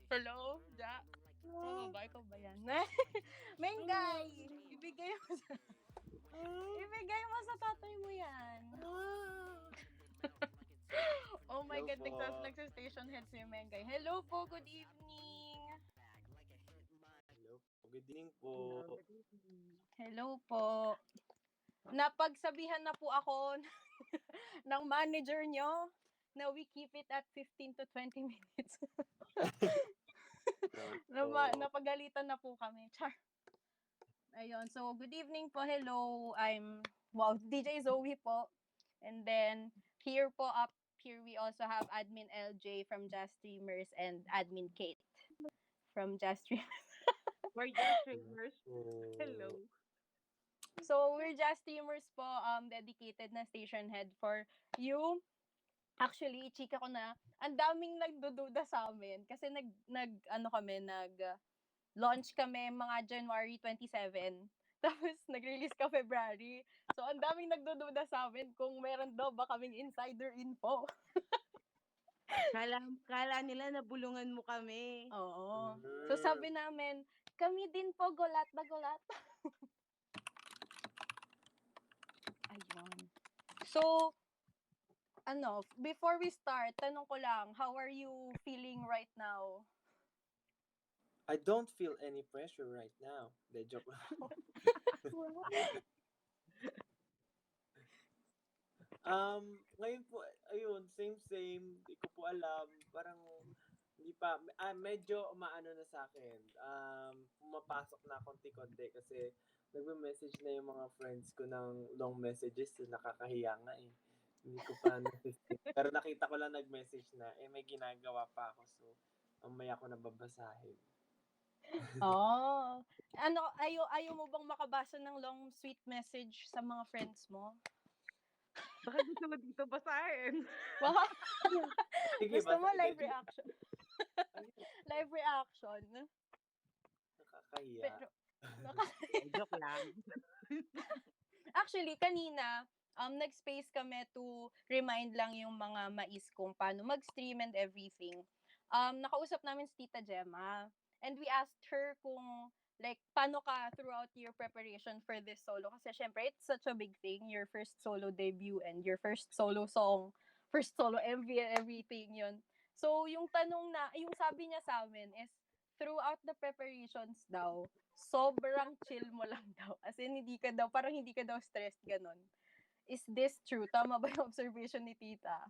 Hello, Jack. Oo ba? Ikaw ba yan? Mengay! Ibigay mo sa tatay mo yan. Oh my Hello God, po. nagsastation head si Mengay. Hello po, good evening. Hello po. Good evening po. Hello po. Napagsabihan na po ako ng manager nyo na we keep it at 15 to 20 minutes. No po. Napagalitan na po kami. Char. Ayun. So, good evening po. Hello. I'm, DJ Zoe po. And then, here we also have Admin LJ from Just Streamers and Admin Kate from Just Streamers. We're just streamers. Hello. So, we're Just Streamers po, dedicated na station head for you. Actually, chika ko na, ang daming nagdududa sa amin kasi launch kami mga January 27. Tapos, nag-release ka February. So, ang daming nagdududa sa amin kung meron daw ba kaming insider info. Kala nila nabulungan mo kami. Oo. So, sabi namin, kami din po gulat na gulat. Ayun. So, before we start, tanong ko lang, how are you feeling right now? I don't feel any pressure right now. De joke lang. Ngayon po, ayun, same. Hindi ko po alam. Parang, hindi pa, medyo umaano na sa akin. Pumapasok na konti-konti kasi nagme-message na yung mga friends ko ng long messages. Nakakahiya nga eh. Hindi ko pa pero nakita ko lang nag-message na, may ginagawa pa ako. So, mamaya ko na babasahin. Oh. Ayaw mo bang makabasa ng long sweet message sa mga friends mo? Baka gusto mo dito basahin. Baka Sige, gusto mo basahin. live reaction. Live reaction. Nakakahiya. Pero, Joke lang. actually, kanina, nag-space kami to remind lang yung mga mais kung paano mag-stream and everything. Nakausap namin si Tita Gemma. And we asked her kung, like, paano ka throughout your preparation for this solo. Kasi syempre, it's such a big thing. Your first solo debut and your first solo song, first solo MV and everything yun. So, yung sabi niya sa amin is, throughout the preparations daw, sobrang chill mo lang daw. As in, parang hindi ka daw stressed, ganun. Is this true? Tama ba yung observation ni Tita?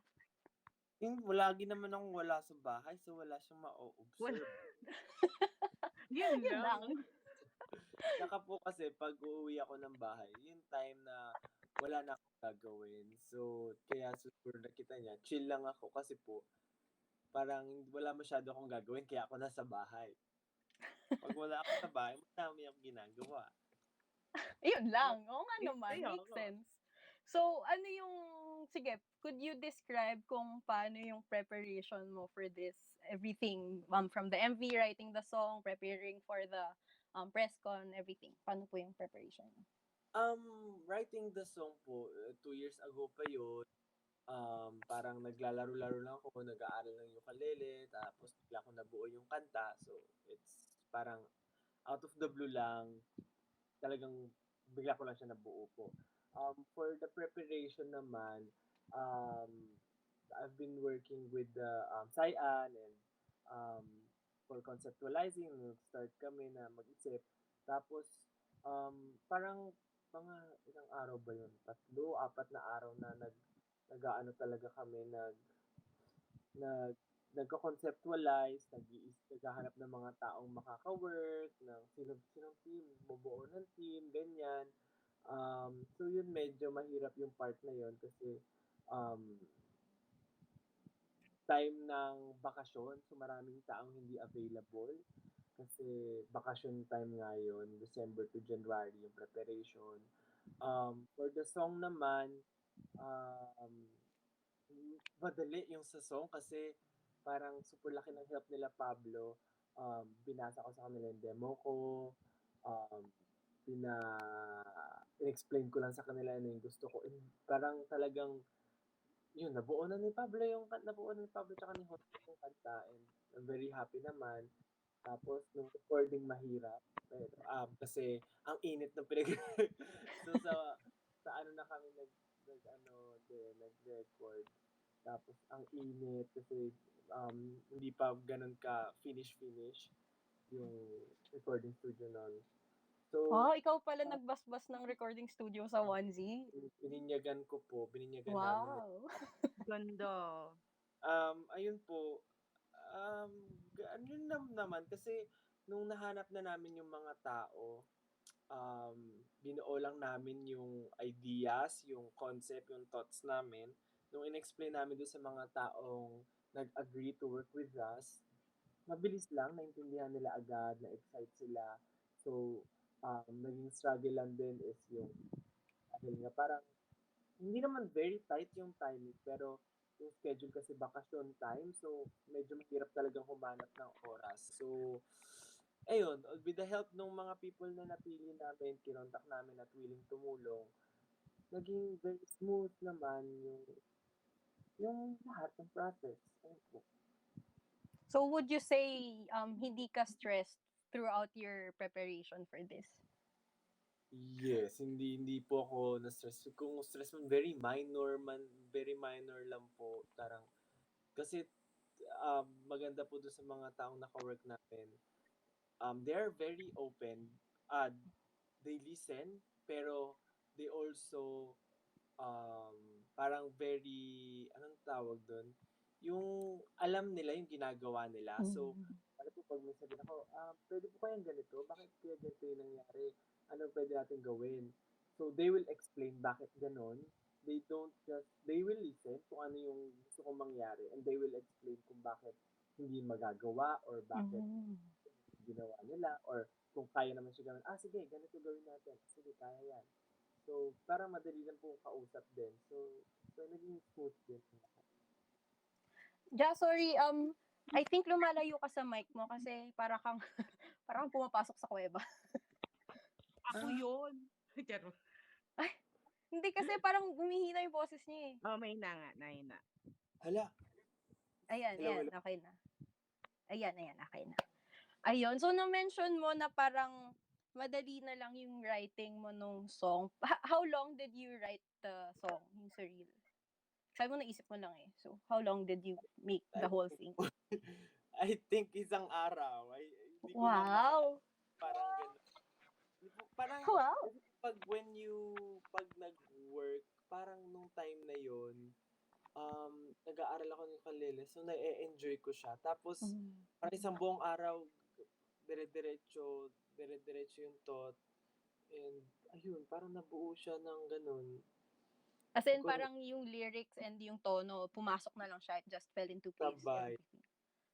Lagi naman akong wala sa bahay, so wala siyang ma-observe. Yun lang. Saka po kasi pag uuwi ako ng bahay, yung time na wala na akong gagawin. So, kaya siguro nakita niya, chill lang ako kasi po, parang wala masyado akong gagawin, kaya ako nasa bahay. Pag wala ako sa bahay, madami akong ginagawa. Yun lang. Oo nga naman. Makes sense. So, sige, could you describe kung paano yung preparation mo for this, everything, from the MV, writing the song, preparing for the press con, everything. Paano po yung preparation mo? Writing the song po, 2 years ago pa yun. Parang naglalaro-laro lang ako, nag-aaral ng ukulele, tapos bigla ko nabuo yung kanta. So, it's parang out of the blue lang, talagang bigla ko lang siya nabuo po. For the preparation naman, I've been working with the Cyan and for conceptualizing, start kami na mag-isip. Tapos, parang mga ilang araw ba yun? 3, 4 na araw na nag-aano talaga kami, nagko-conceptualize, naghahanap ng mga taong makaka-work, ng sinong team, bubuo ng team, ganyan. So yun, medyo mahirap yung part na yun kasi time ng bakasyon, so maraming taong hindi available kasi bakasyon time nga yun, December to January yung preparation. For the song naman, madali yung sa song kasi parang super laki ng help nila Pablo. Binasa ko sa kanila yung demo ko. In-explain ko lang sa kanila ano yung gusto ko. And parang talagang yun, nabuo na ni Pablo tsaka ni Jose yung kanta, and I'm very happy naman. Tapos, nung recording mahirap, pero, kasi ang init ng so, sa ano na kami nag-record. Tapos, ang init kasi hindi pa ganun ka finish yung recording studio nun. So, Ikaw pala nagbasbas ng recording studio sa onesie. bininyagan namin. Wow. Ganda. Ayun po, yun naman kasi nung nahanap na namin yung mga tao, binuo lang namin yung ideas, yung concept, yung thoughts namin. Nung in-explain namin doon sa mga taong nag-agree to work with us, mabilis lang, naintindihan nila agad, na-excite sila. So, naging struggle lang din is yung, dahil nga parang, hindi naman very tight yung timing, pero yung schedule kasi bakasyon time, so medyo mahirap talagang humanap ng oras. So, ayun, with the help ng mga people na napili namin, kinontak namin at willing tumulong, naging very smooth naman yung lahat ng process. Ayun po. So would you say hindi ka stressed throughout your preparation for this? Yes, hindi po ako na-stress. Kung stress man, very minor lang po. Tarang, kasi maganda po doon sa mga taong naka-work namin. They are very open. They listen, pero they also parang very, anong tawag doon? Yung alam nila yung ginagawa nila. So, ano po pag may sabihin ako, pwede po kayang ganito? Bakit kaya ganito yung nangyari? Ano pwede natin gawin? So, they will explain bakit ganon. They will listen kung ano yung gusto kong mangyari, and they will explain kung bakit hindi magagawa or bakit ginawa nila, or kung kaya naman siya gawin, sige, ganito gawin natin. Sige, kaya yan. So, parang madali lang po kausap din. So naging smooth din. Sorry, I think lumalayo ka sa mic mo kasi para kang parang pumapasok sa kuweba. Ako yun. Charot. Hindi kasi parang humihina yung boses niya eh. May nga, nahina. Hala. Ayan, Hello. okay na. Ayan, okay na. Ayun, so na-mention mo na parang madali na lang yung writing mo nung song. How long did you write the song, yung Surreal? Sabi mo naisip mo lang eh. So, how long did you make the whole thing? I think isang araw. Hindi ko Wow! parang gano'n. Parang, Wow! pag nag-work, parang nung time na yon, nag-aaral ako ng ukulele, so na-enjoy ko siya. Tapos, parang isang buong araw, dire-diretso yung thought. And, ayun, parang nabuo siya ng ganun. As in, parang yung lyrics and yung tono, pumasok na lang siya. It just fell into place. Sabay.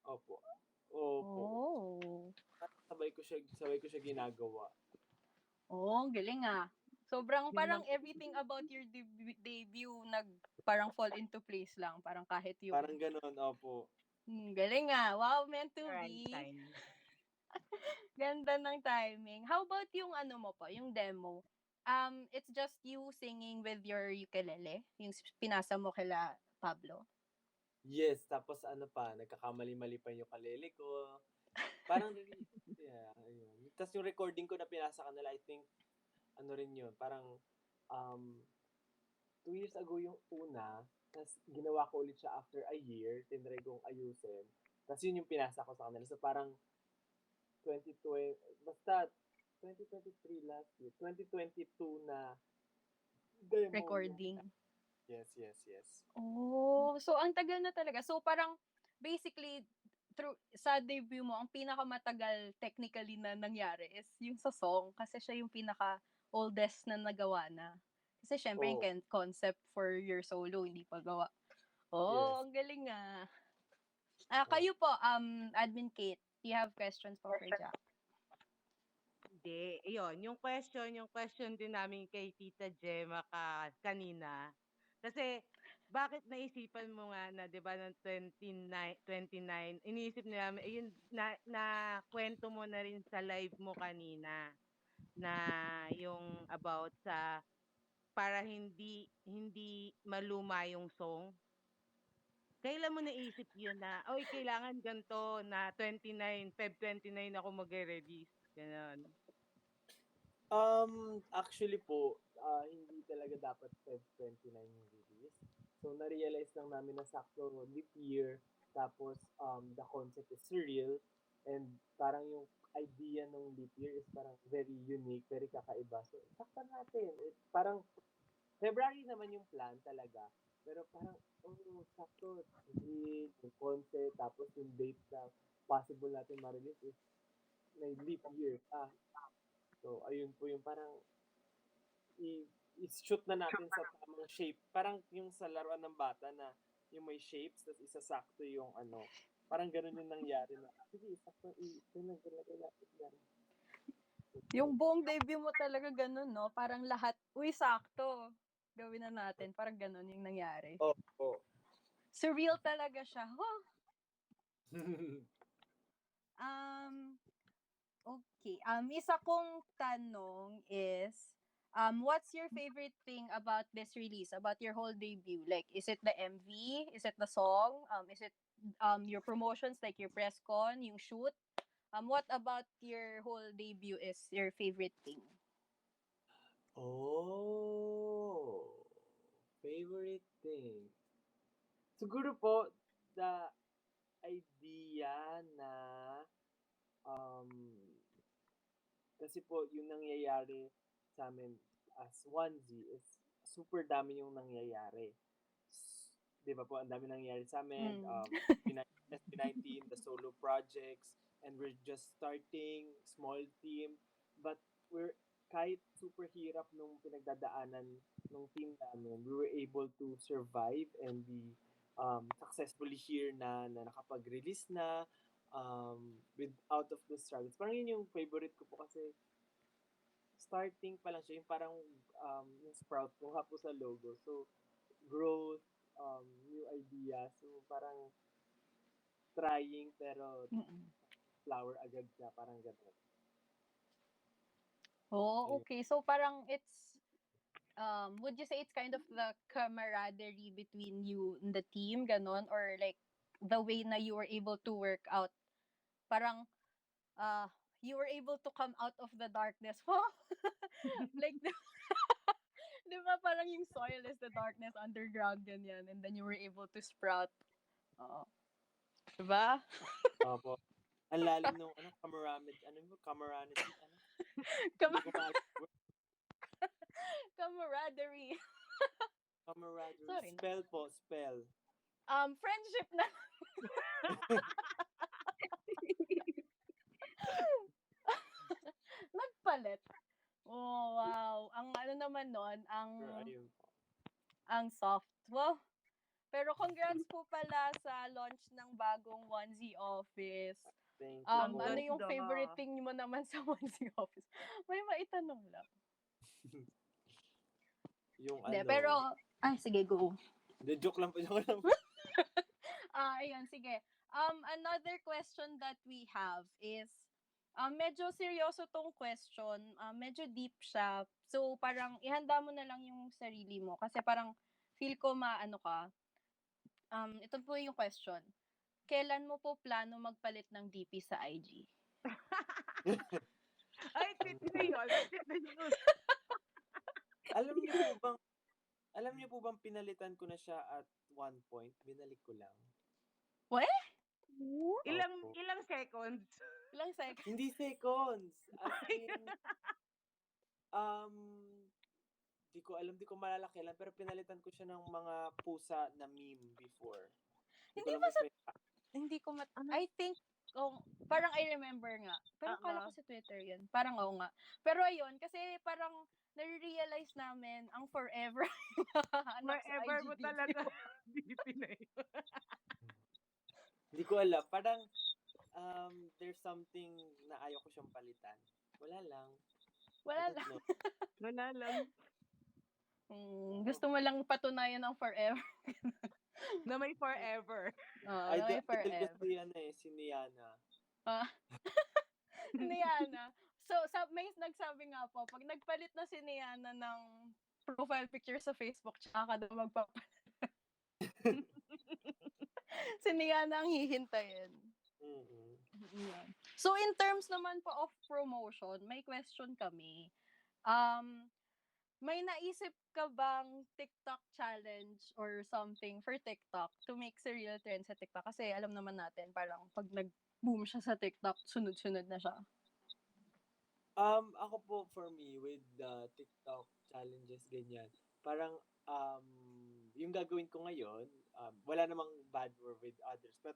Opo. Oh. Sabay ko siya ginagawa. Ang galing ah. Sobrang parang everything about your debut parang fall into place lang. Parang kahit yung... Parang ganun, opo. Galing ah. Wow, meant to Right be. time. Ganda ng timing. How about yung ano mo po, yung demo? It's just you singing with your ukulele? Yung pinasa mo kila Pablo? Yes, tapos ano pa, nagkakamali-mali pa yung ukulele ko. Parang, yeah, ayun. Tapos yung recording ko na pinasa kanila, I think, ano rin yun, parang, 2 years ago yung una, tapos ginawa ko ulit siya after a year, tinry kong ayusin. Tapos yun yung pinasa ko sa kanila. So parang, 2020, basta, 2023 last year, 2022 na demo. Recording. Yes. So ang tagal na talaga. So parang, basically, sa debut mo, ang pinakamatagal technically na nangyari is yung sa song kasi siya yung pinaka-oldest na nagawa na. Kasi syempre yung concept for your solo, hindi pa gawa. Yes. Ang galing ah. Kayo po, Admin Kate, do you have questions po for Jack? Hindi. Yun, yung question din namin kay Tita Gemma kanina. Kasi, bakit naisipan mo nga na, di ba, ng 29, iniisip nila, yun, na kwento mo na rin sa live mo kanina, na yung about sa, para hindi maluma yung song, kailan mo naisip yun na, "Uy, kailangan ganito na 29, Feb 29 ako magre-release." Gano'n. Actually po, hindi talaga dapat Feb 29 yung release. So, na-realize lang namin na sakto leap year, tapos the concept is surreal, and parang yung idea ng leap year is parang very unique, very kakaiba. So, saktan natin. Parang February naman yung plan talaga, pero parang, sakto, hindi yung concept, tapos yung date na possible natin ma-release is may leap year. So, ayun po yung parang i-shoot na natin sa tamang shape. Parang yung sa laruan ng bata na yung may shapes, tapos isasakto yung ano. Parang ganun yung nangyari na, sige, sakto, naglalagay natin yan. Yung buong debut mo talaga ganun, no? Parang lahat, uy, sakto. Gawin na natin. Parang ganun yung nangyari. Oh. Surreal talaga siya. Huh? Okay. Isa kong tanong is, what's your favorite thing about this release, about your whole debut? Like, is it the MV? Is it the song? Is it your promotions, like your press con, yung shoot? What about your whole debut is your favorite thing? Favorite thing. Siguro po, the idea na, kasi po, yung nangyayari sa amin as 1Z is super dami yung nangyayari. Di ba po, ang dami nangyayari sa amin. SB19, the solo projects, and we're just starting, small team. But kahit super hirap nung pinagdadaanan ng team namin, we were able to survive and be successfully here na nakapag-release na, with out of the struggles. Parang yun yung favorite ko po kasi starting pa lang siya, yung parang yung sprout po nga po sa logo. So, growth, new idea. So, parang trying pero flower agad siya. Parang gano'n. Oh, okay. So parang it's, would you say it's kind of the camaraderie between you and the team, ganon? Or like, the way na you were able to work out, parang, you were able to come out of the darkness. Huh? Like, di ba parang yung soil is the darkness underground, ganyan. And then you were able to sprout. Oo. Diba? Opo. Ang lalim nung, camaraderie, camaraderie, Cam- Hindi ko maalala. camaraderie. Camaraderie. Sorry. Spell po, spell. Friendship na. Nagpalit. Oh, wow. Ang ano naman nun, Ayun po. ang soft. Wow. Pero congrats po pala sa launch ng bagong Onesie Office. Thank you po. Ano yung ganda. favorite thing mo naman sa Onesie Office? May maitanong lang. Yung Hindi, pero, sige, go. The joke lang po. Ayan, sige. Another question that we have is, medyo seryoso tong question, medyo deep siya. So, parang ihanda mo na lang yung sarili mo kasi parang feel ko maano ka. Ito po yung question. Kailan mo po plano magpalit ng DP sa IG? Ay, tip na yun. Tip na yun. Alam niyo po bang pinalitan ko na siya at one point? Binalik ko lang. What? Ilang seconds? Ilang seconds? Hindi seconds. As in, di ko maalala kailan, pero pinalitan ko siya ng mga pusa na meme before. Hindi ko I think, parang I remember nga. Pero kala ko sa Twitter yun. Parang nga. Pero ayun, kasi parang nare-realize namin ang forever Forever mo talaga. DP na yun. Hindi ko alam. Parang, there's something na ayaw ko siyang palitan. Wala lang. Wala lang. Wala lang. Gusto mo lang patunayan ng forever. Na may forever. Na may forever. Idol ko si Niana. Niana. So, may nagsabi nga po, pag nagpalit na si Niana ng profile picture sa Facebook, tsaka ka daw magpapalit. Sino ang hihintayin? Mm-mm. Yan. So, in terms naman po of promotion, may question kami. May naisip ka bang TikTok challenge or something for TikTok to make surreal trend sa TikTok? Kasi alam naman natin, parang pag nag-boom siya sa TikTok, sunod-sunod na siya. Ako po, for me, with the TikTok challenges, ganyan, parang, yung gagawin ko ngayon, wala namang bad word with others, but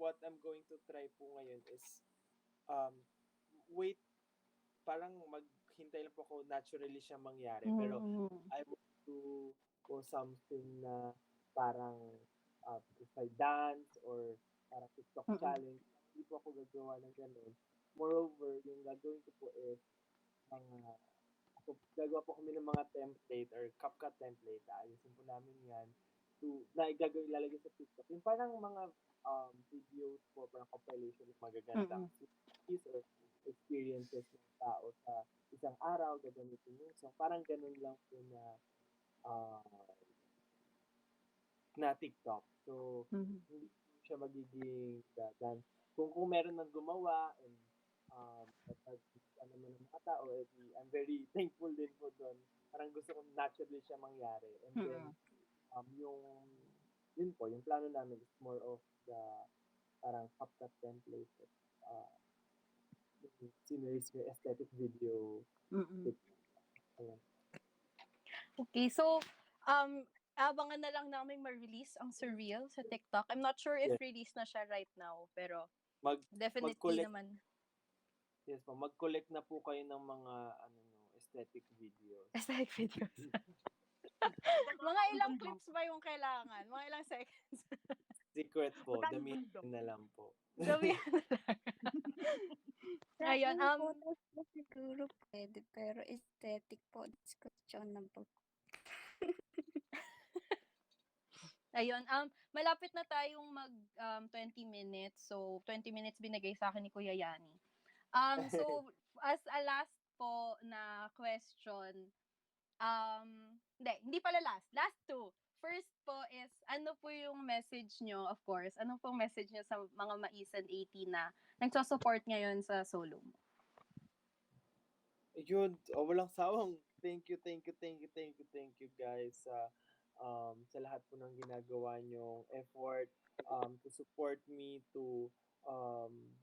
what I'm going to try po ngayon is, wait, parang maghintay lang po ako naturally siya mangyari, pero I want to go something na parang, if I dance or parang TikTok challenge, hindi po ako gagawa ng ganun. Moreover, yung gagawin ko po is mga gagawa po kami ng mga template or CapCut template. Ayusin po namin yan na gagawin ilalagay sa TikTok. Yung parang mga videos po, parang compilation ng magagandang series or experiences ng tao sa isang araw, gagamitin yun. So, parang ganun lang po na TikTok. So, hindi siya magiging dance. Kung meron nang gumawa and ano man ng mga tao, I'm very thankful din po doon. Parang gusto ko naturally siya mangyari. And then, yun po, yung plano namin is more of the parang CapCut template. Sceneries ko, aesthetic video. Ayan. Okay, so, abangan na lang namin ma-release ang Surreal sa TikTok. I'm not sure if release na siya right now, pero definitely naman. Yes po, mag-collect na po kayo ng mga aesthetic videos. Aesthetic videos. Mga ilang clips ba yung kailangan? Mga ilang seconds? Secret po, damihan na lang po. Damihan na lang. Ayun, photos po siguro pwede, pero aesthetic po, discussion na po. Ayun, malapit na tayong mag 20 minutes. So, 20 minutes binigay sa akin ni Kuya Yani. So, as a last po na question, hindi pala last. Last two. First po is, ano po yung message nyo, of course, ano pong message nyo sa mga maisan 80 na nagsusupport ngayon sa solo mo? Yun, walang sawang thank you guys sa lahat po ng ginagawa nyong effort to support me to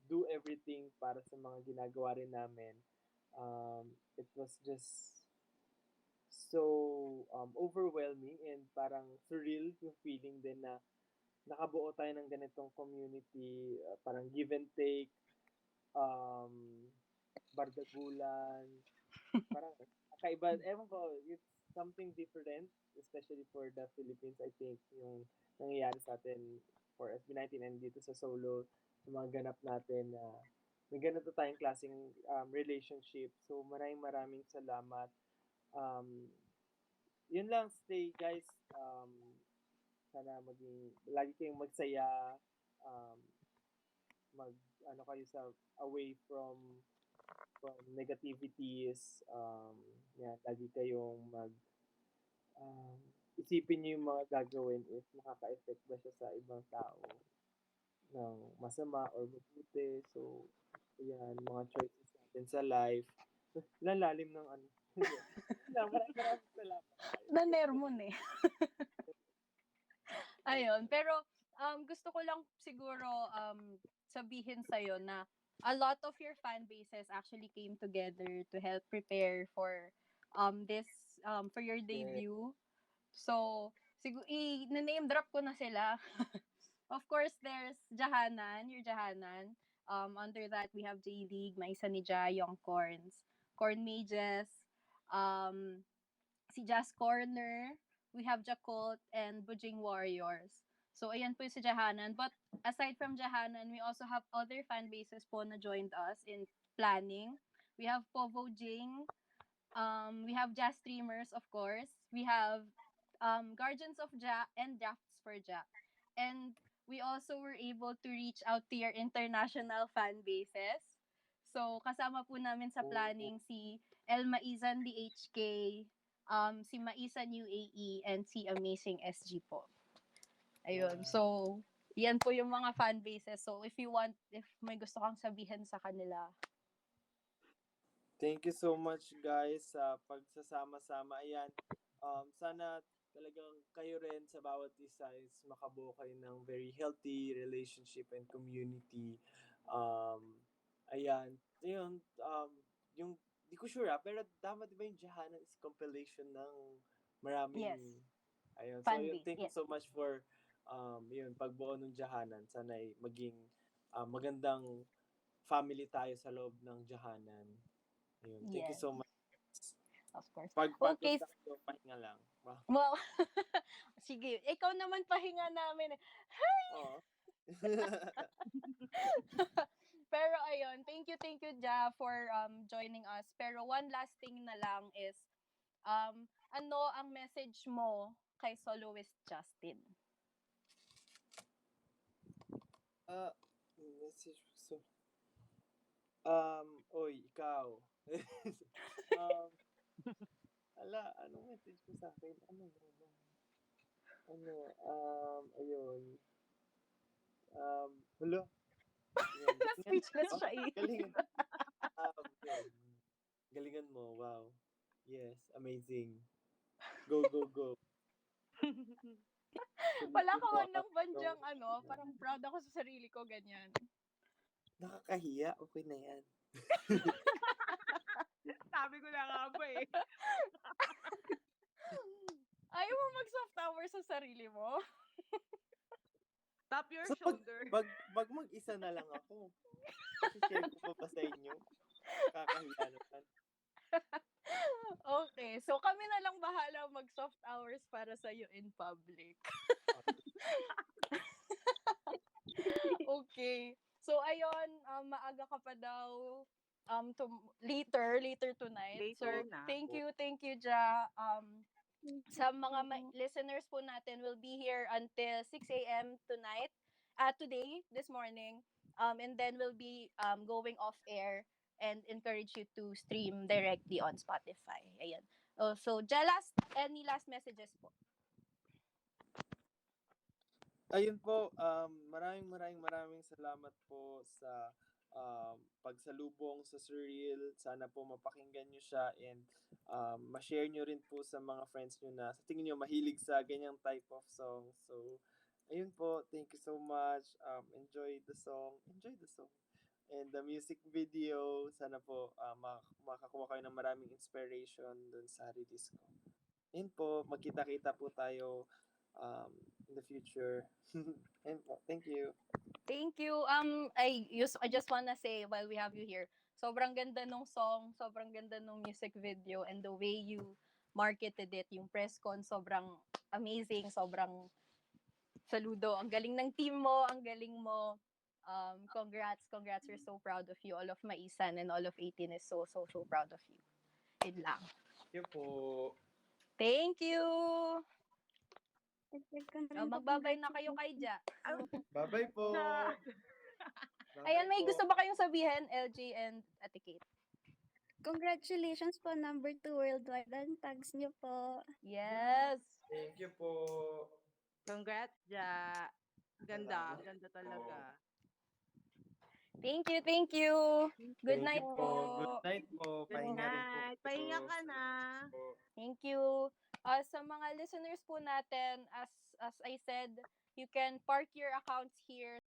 do everything para sa mga ginagawa rin namin. It was just so overwhelming and parang surreal yung feeling din na nakabuo tayo ng ganitong community, parang give and take, bardagulan, parang kakaiba, ewan ko, it's something different, especially for the Philippines, I think, yung nangyayari sa atin for SB19 and dito sa solo, sa mga ganap natin na may ganito tayong klaseng relationship. So, maraming salamat. Yun lang, stay guys. Sana lagi kayong magsaya, kayo sa away from negativities, lagi kayong isipin niyo yung mga gagawin if makaka-effect ba siya sa ibang tao ng masama or mabuti. So, yan, mga choices natin sa life. Lalalim ng maraming salamat. Nanermon eh. Ayun, pero gusto ko lang siguro sabihin sa'yo na a lot of your fan bases actually came together to help prepare for this for your debut. So, i-name drop ko na sila. Of course, there's Jahanan, your Jahanan. Under that, we have J-League, Maisa ni Ja, Young Corns, Corn Mages, si Jazz Corner, we have Jacolt, and Bujing Warriors. So, ayan po yung si Jahanan. But aside from Jahanan, we also have other fan bases po na joined us in planning. We have Povo Jing. We have Jazz Streamers, of course. We have Guardians of Ja and Drafts for Ja. And we also were able to reach out to your international fan bases. So, kasama po namin sa planning si El Maizan DHK, si Maisan UAE, and si Amazing SG po. Ayun. So, Yan po yung mga fan bases. So, if may gusto kang sabihin sa kanila. Thank you so much guys sa pagsasama-sama. Ayan, sana talagang kayo rin sa bawat isa is makabuo kayo ng very healthy relationship and community. Ayan, yun, yung, di ko sure pero tama di ba yung Jahanan is compilation ng maraming, Yes. ayun. So, Fan yun, base, thank you yes. so much for, yun, pagbuo ng Jahanan. Sana ay maging magandang family tayo sa loob ng Jahanan. Ayun. Thank you Yes. so much. Of course. Pag pagod Okay. tayo, pahinga lang. Wow. Well, sige. Ikaw naman pahinga namin. Oo. Pero ayun, thank you Ja for joining us. Pero one last thing na lang is ano ang message mo kay soloist Justin? Message so oy, ikaw. Anong message ko sa akin? Ayun. Hello. Speechless siya eh. Galingan. Yun. Galingan mo. Wow. Yes, amazing. Go, go, go. Wala ka man lang bandyang parang proud ako sa sarili ko, ganyan. Nakakahiya, okay na yan. Sabi ko na nga ba eh. Ayaw mo mag-soft tower sa sarili mo? Tap your So, shoulder. Pag mag-isa na lang ako, share ko pa ba sa inyo? Kakahiya naman. Okay, so kami na lang bahala mag-soft hours para sa iyo in public. Okay. So ayun, maaga ka pa daw later tonight. Later So na. thank you Ja. Sa mga listeners po natin, will be here until 6 a.m. tonight. This morning. And then we'll be going off air and encourage you to stream directly on Spotify. Ayan. So, any last messages po? Ayun po, maraming salamat po sa pagsalubong sa Surreal. Sana po mapakinggan nyo siya and ma-share nyo rin po sa mga friends nyo na sa tingin nyo mahilig sa ganyang type of song. So, ayun po, thank you so much. Enjoy the song. And the music video, sana po makakuha kayo ng maraming inspiration dun sa release ko. Ayun po, magkita-kita po tayo in the future. Ayun po, thank you. Thank you. I just wanna say while we have you here, sobrang ganda nung song, sobrang ganda nung music video, and the way you marketed it, yung press con, sobrang amazing, sobrang saludo. Ang galing ng team mo, ang galing mo. Congrats, we're so proud of you. All of Maisan and all of 18 is so proud of you. Yun lang. Thank you po. Thank you. Magbabay na kayo kay Ja. Bye-bye po. Ayan, may gusto ba kayong sabihin, LG and Ate Kate? Congratulations po, number 2 worldwide. Ang tags niyo po. Yes. Thank you po. Congrats, Ja. Ganda talaga. Thank you. Good night po. Good night po. Good Pahinga rin po. night. Pahinga ka na. Thank you. Sa mga listeners po natin, as I said, you can park your accounts here